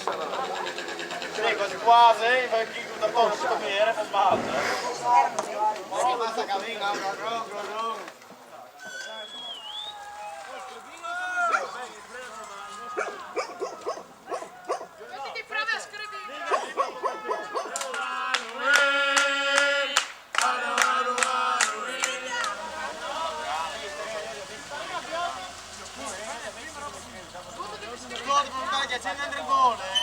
Sì, quasi quasi, perché da poco sto bene, fa sbaglio. Ma basta camminare, Mettiti prova a scrivere. Che c'è un dragone.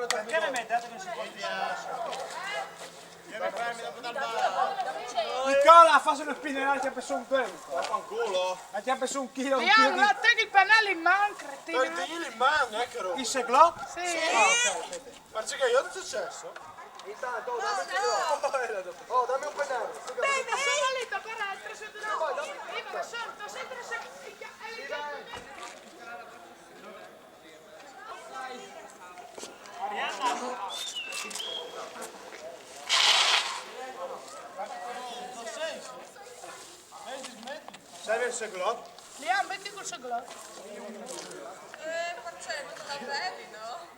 Perché mi mettete che si può Nicola, fa sulle spine, ti ha preso un tempo. Fanculo. Ti ha preso un chilo. Liam, ma te il pennello in mano, cretino. Io in mano, eccolo. Il seglo? Sì. Ma c'è che io non è successo? Intanto, oh, dammi un pennello. Bene, sono lì, per altro, se tu no. Io me sorto, sempre se... Serve il seglo? Liam, metti col seglo. Marcello, te la bevi, no?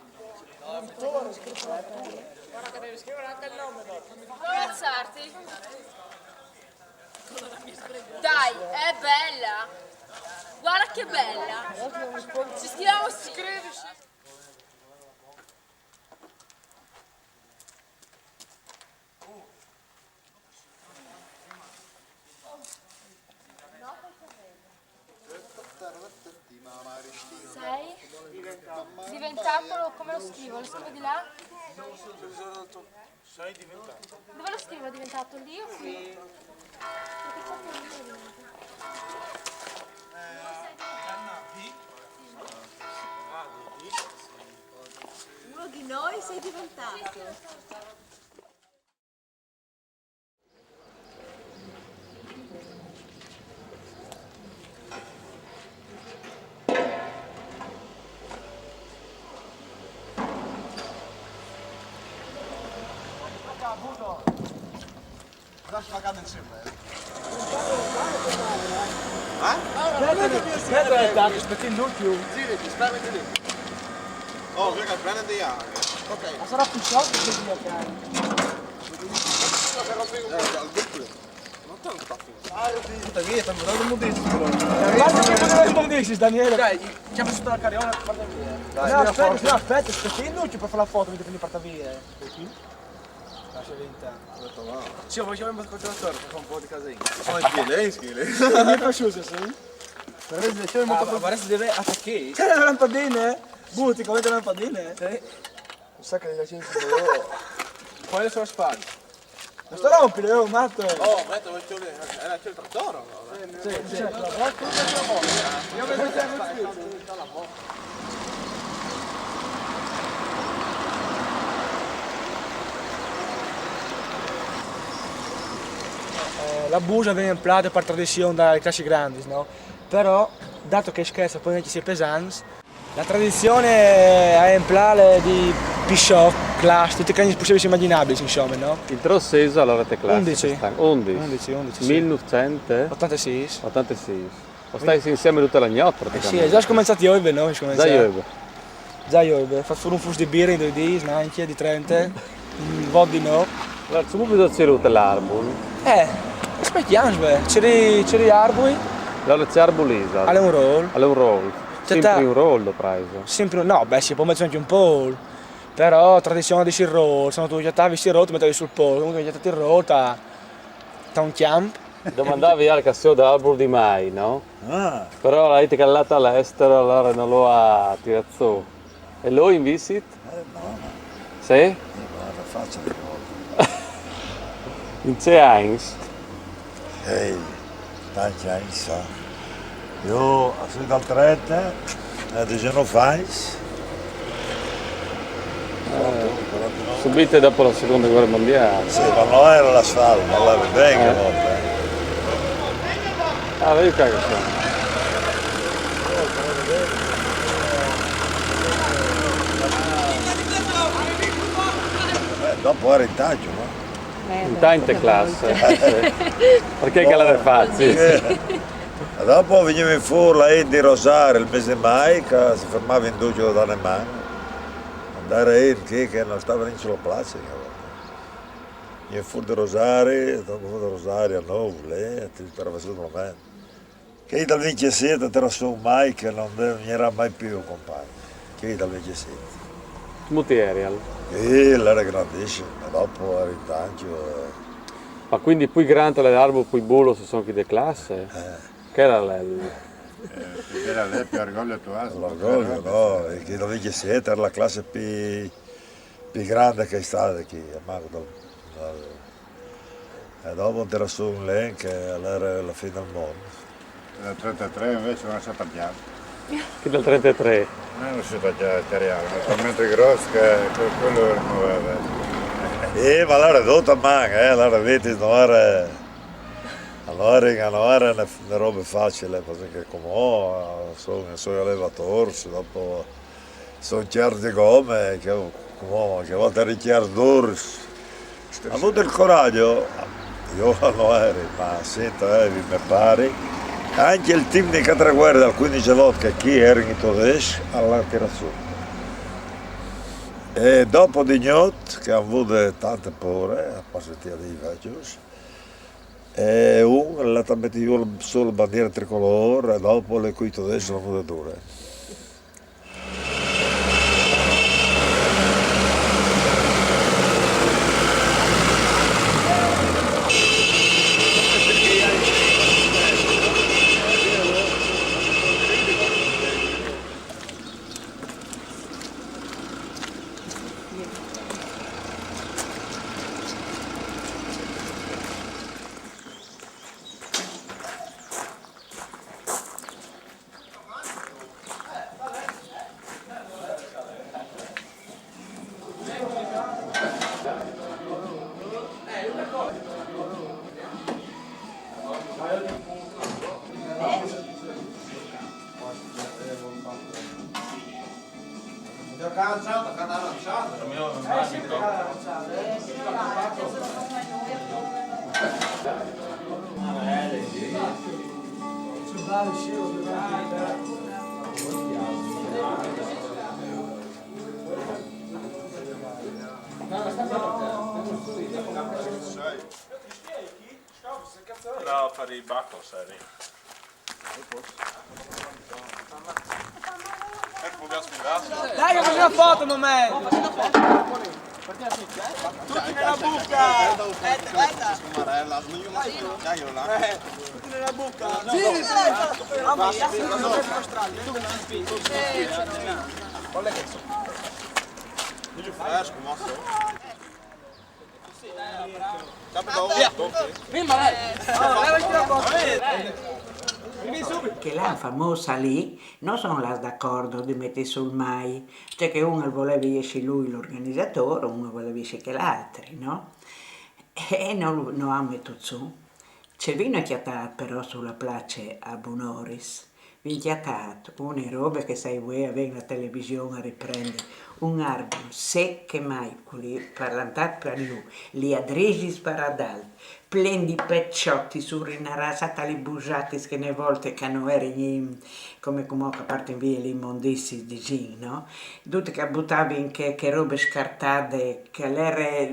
Guarda che devi scrivere anche il nome dopo. Vuoi alzarti? Dai, è bella! Guarda che bella! Ci scriviamo sì! Scrivici. Sei diventato, come lo scrivo? Lo scrivo di là? Sei diventato. Dove lo scrivo? È diventato lì o qui? Uno di noi sei diventato. Lascia pagare insieme. Aspetta, aspetti in più. Girati, spermiti lì. Oh, guarda, prendi anche. Ok. Ma sarà più sciolto che io, caro. Al doppio. Non te lo sta finendo. Puta via, non mi dici però. Guarda che non mi dici, Daniele. Dai, ci ha messo la carriola, guarda via. No, aspetta, aspetti in per fare la foto, mi devi portare via. Lascia l'interno. Sì, facciamo il controllore, fa un po' di casino. Oh, Zelensky. Mi è piaciuto, sì? Ma adesso deve attaccare. C'è le lampadine? Butti, come le lampadine? Sì. Un sacco di gente. Poi sulla spalla. Non sto rompile, oh, matto! Oh, metto il trattore. Sì, certo, la volta la volta. Io vedo che la busa viene implanta per tradizione dalle classi grandi, no? Però, dato che scherzo, poi non ci sia pesanza, la tradizione è implare di Pisciò, classe, tutti i cani possibili e immaginabili, insomma, no? Il trasceso alla rete classica 11. 1986. Sì. O stai insieme tutta la notte Sì, praticamente? è già scominciato ieri, no? Già ieri, fatto un fus di birra in 2 giorni, anche di 30, un po' di no. Allora, subito c'è ruta l'arbol. Aspettiamo, c'è arbui. Allora c'è arbolisa. Alle un roll. Alle un roll. Sempre un roll l'ho preso. Sempre no, beh, si può mettere anche un po'. Però tradizione di il roll, se non tu gettavi il roll, ti mettevi sul polo, comunque gettato il roll, ta un camp. Domandavi al cassio d'albero di mai, no? Però l'hai callata all'estero, allora non lo ha tirato su. E lui in visit? No. Sì? Guarda, faccia. In c'è Heinz? Ehi, tanti anni sa. Io sono dal 30, dice non fai. Subite dopo la seconda guerra mondiale. Sì, ma non era l'asfalto, ma la venga a volte. Ah, vedi qua che sono. Dopo era in taglio, no? In tante classi. Perché che la facci? E dopo veniva fuori di Rosario il mese di mai, che si fermava in Duccio da Daneman. Andare in che non stava in sulla piazza. Veniva fuori di Rosario, dopo fuori di Rosario a Novle, ti stava su il momento. Che dal 27 era su mai che non era mai più compagno. Che dal 27. Material. Era grandissimo, ma dopo era in taglio. Ma quindi più grande l'albo, più bulo sono chi di classe? Che era lei? Era lei più orgoglio tuo? L'orgoglio, no, e che dal 27 era la classe più grande che è stata qui, a Magdal. E dopo era su un len che era la fine del mondo. Nel 33 invece non si parliamo. Chi del 33? Non si parliamo, è talmente grosso che quello non muove. Ma allora è tutta manga, allora vedi, non era una roba facile, perché come sono allevatore, dopo sono certi come, che a volte richiedono duro. Ha avuto il coraggio, io non ero, ma senta, mi pare. Anche il team di Catraguerra dal 15 volte che era in Todesh alla tirazione. E dopo di Gnot, che hanno avuto tante paure, a partire dei vecchios, e uno l'ha messo sulla bandiera tricolore e dopo le cui Todesh sono venute dure. No, fare i bacco, seri. Dai, che faccio una foto un momento! Tutti nella buca! Marella, dai, io là. Tutti nella buca! Sì, fresco, mosso. Che la famosa lì non sono là d'accordo di mettere sul mai, cioè che uno voleva essere lui l'organizzatore, uno voleva essere che l'altro, no? E non ha messo su. C'è vino chiatato però sulla place a Bunoris, vi chiatato una roba che sai voi avere la televisione a riprendere, un arbolo secco mai, parlando per lui, li adresi sparadal, plen di pecciotti su rinarasa tali bugiati che ne volte che non erano come a parte in via l'immondissi di gin, no? Tutte che buttavi in che robe scartate, che l'era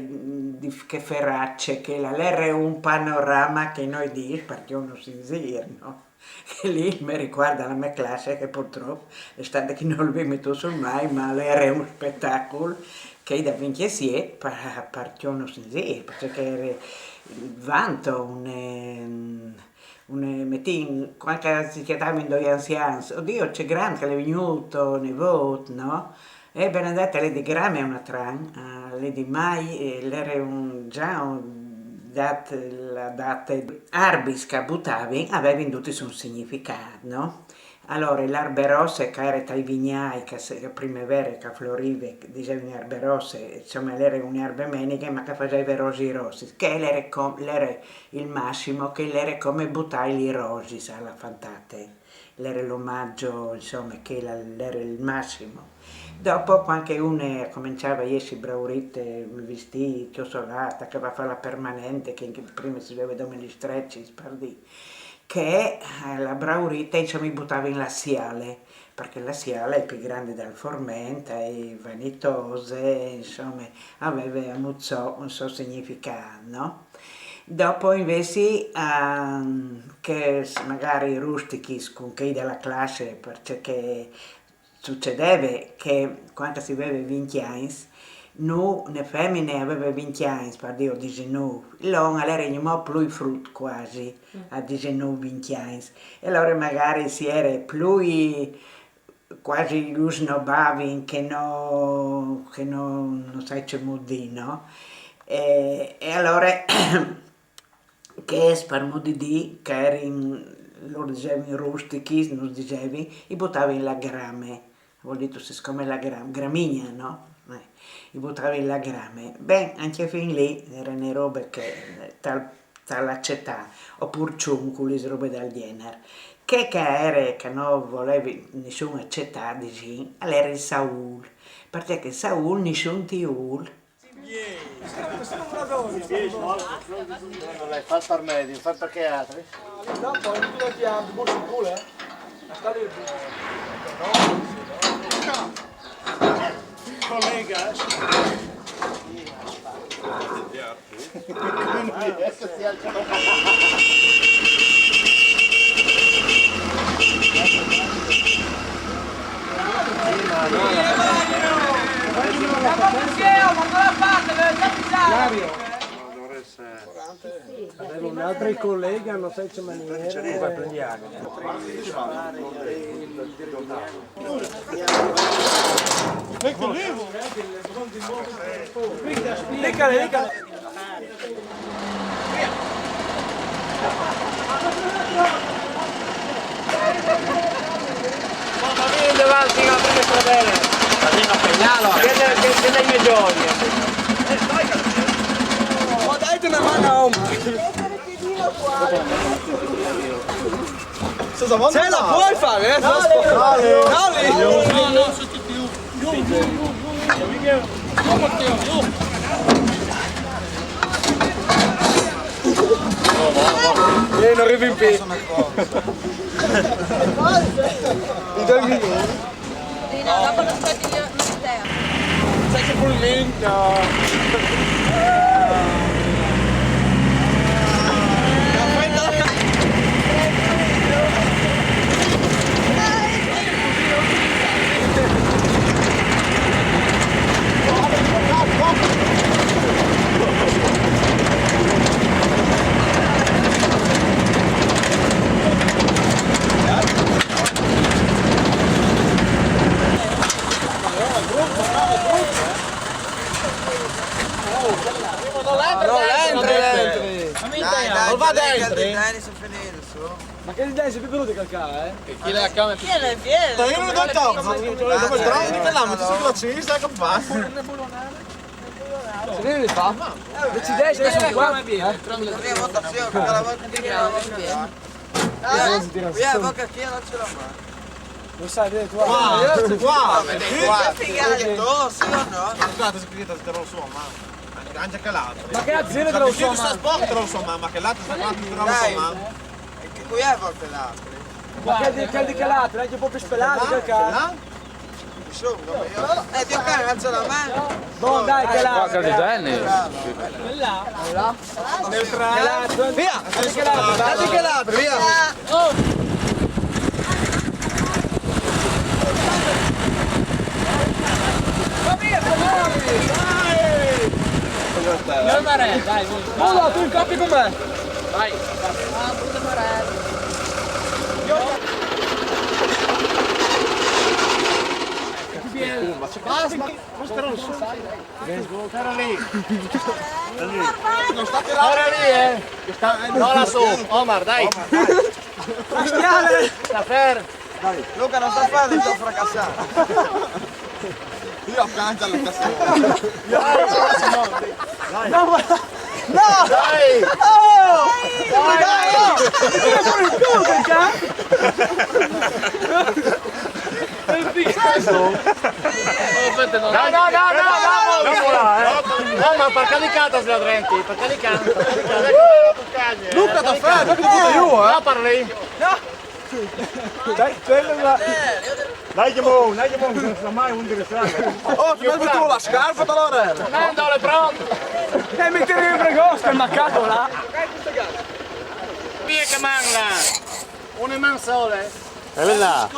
che ferracce, che l'era un panorama che noi dici perché uno si zir, no? Che lì mi ricorda la mia classe che purtroppo è stata che non l'ho messo sul mai, ma era un spettacolo che da 27 perché uno si zir, perché era vanto metti quando si chiamava in due anziani, oddio c'è grande che è venuto, ne voto, no? E Benedetta lei di Grame è una tran, lei di Mai, lei era già la data arbisca buttavi aveva tutti un significato, no? Allora l'erbe rosse che era tra i vignai, che primavera che florive, che dicevano erbe rosse, insomma erano un'erbe meniche ma che faceva rosi rossi, che era il massimo, che era come buttare i rosi alla fantate, era l'omaggio, insomma, che era il massimo. Dopo quando uno cominciava a essere braurite, vestiti, chiosolata, che va a fare la permanente, che prima si vedeva gli strecci, spardì, che la braurita insomma mi buttava in laziale, perché la laziale è più grande del Formenta, è vanitosa, insomma aveva un suo significato, no? Dopo invece che magari i rustichi con chi della classe, perché succedeva che quando si aveva 20 anni, noi, le femmine aveva 20 anni, per dire 19, l'uomo era un po' più frutto quasi, a 19-20 anni, e allora magari si era più quasi gli snobavi che non sai c'è modi, no? E allora, che per modo di dire, che erano, loro dicevano rustichi, non dicevi, i buttavi in la grame, vuol dire siccome la gramigna, no? I buttavi in la grame. Beh, anche fin lì erano robe che dall'accettare, oppure ciunculi, robe del genere. Che era che non volevi nessuno accettare, dici, era il Saul, perché Saul nessuno ti ul. Non l'hai fatto per me, fai perché altri? Dopo tu ti ha buttato in culo, Collega, avevo un altro collega, non sai c'è maniera. Lecca. ma vieni davanti a prima stradella. Ma vieni a pegnalo. Che dai miei giorni. Oh, dai una mano a un. Ce la puoi fare, Dale. No, sono tutti Non arrivo in piedi. Mi do il minuto. No, dopo lo aspetti io, non te. Sai che pulmento. Non va dentro. Ma che idea sei più venuto a calcare, Chi la cama? Viene, viene. Io non do tocco, ma trovo che là, ma ti sono accesa, che fa? Se ne fa? Decidete, sono qua. Non sai, vedete tu. Qua, vedete qua. Figato, sì o no? Guardate se che te lo so, ma anche che l'altro. Ma che azienda te lo so, ma sport te lo so, ma che l'altro sta qua te lo so, ma. Che qui è a volte l'altro. Ma che di calato, anche un po' più spelato che calcato. Ti ho alza la mano. Buon dai, calato. Qualche di tennis. Là. Neutrale. Via, dai calato, via. Dai, Mulo, tu incappi con me. Vai. ma c'è però non so. Era lì. Non state là. Era lì, no, lassù. Omar, dai. Pasquale! Sta fermo. Dai. Luca non sta facendo, sto fracassando. Io piango alla cassetta. Dai. No! No! Dai! Oh! Dai! Mi tira fuori il culo, perché? No, ma per caricata se la Trenti, per caricata. Luca da fermo, che io, no, parli. Dai, prendila. Dai, non sa mai un interessante. Oh, ti metti tu la scarpa da Lorella. Mandole pronto. E mi tiri in pregosto, è maccato là. Via che manca. Un man sole. Elena,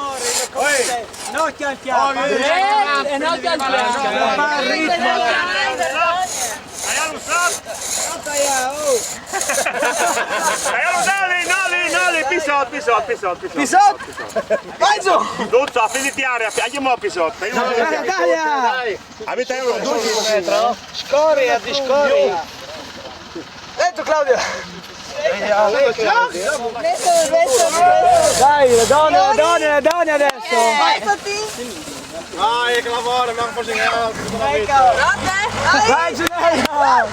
No, pian piano. E no, pian piano. Ma il ritmo. Pisot. Pisot! Vai giù! Tutto, a finitiare, andiamo a Pisot. Dai! Avete euro? Scoria di scoria! Dentro Claudia! Dai, le donne adesso! Vai, che lavoro, abbiamo cosinato. Vai Giulia!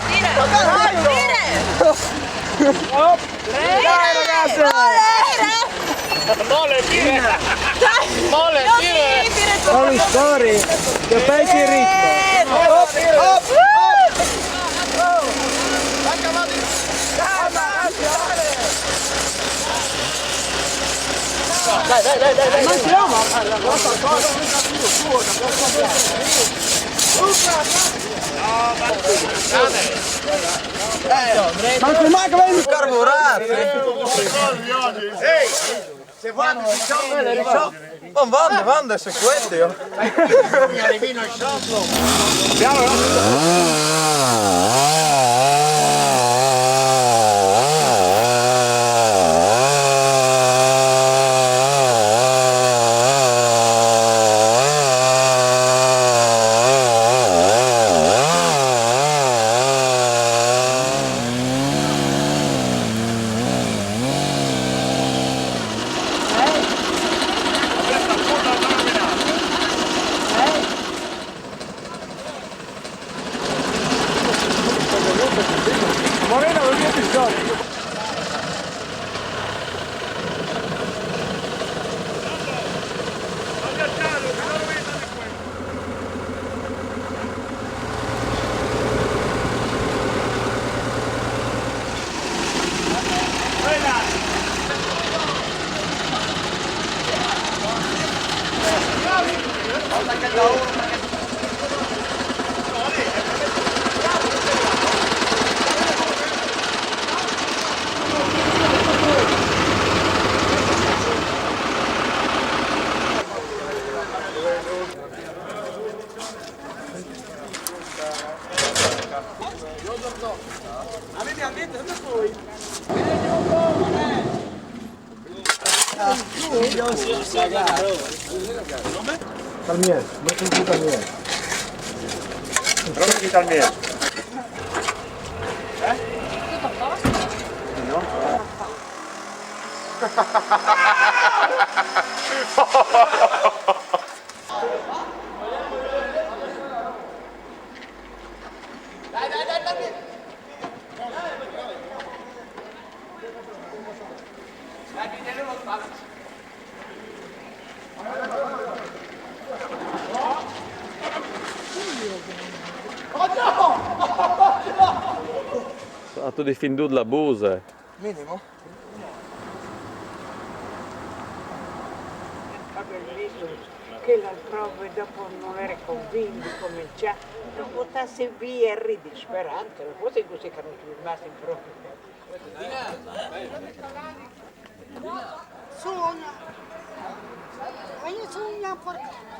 Dai ragazze! Mole, tira! Mole, tira! Sono scorri! Che pensi il ritmo! Dai! Non siamo! Ma come il Carburante. Ehi! Se vanno il shop, Non vando, se questo io. mi arrivino il shop. Morena, non mi episodio! Talmier, metti giù Talmier. Prova di Talmier. tu di fin la busa. Minimo. Che l'altrove dopo non era convinto come già non votasse via eri disperante, non fosse così che non ci rimasti in proprio. Sogna. Ma io sogno porca.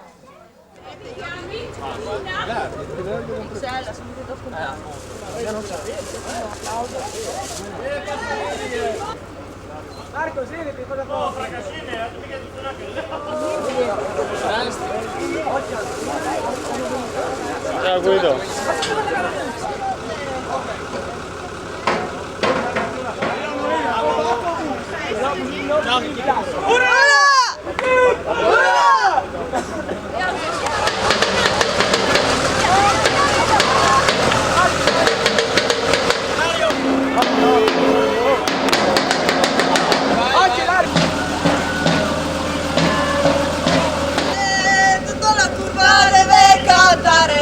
Marco, sì, che cosa fa? No, Fracassine, mica di Ciao Guido. Tutta la curva deve cantare.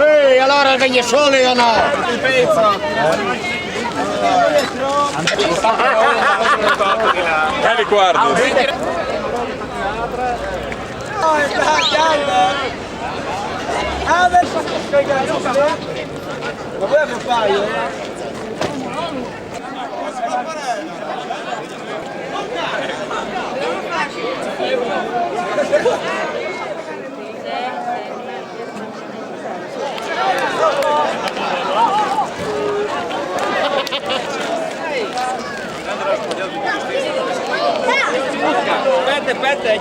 Ehi, allora il Vegnasole o no? Il pezzo! Li guardi. Ma vuoi un paio? Aspetta.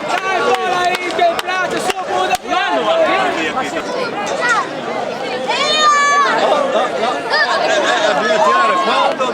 Dai, vola in che piace, su, Buda! Bisogna tirare foto.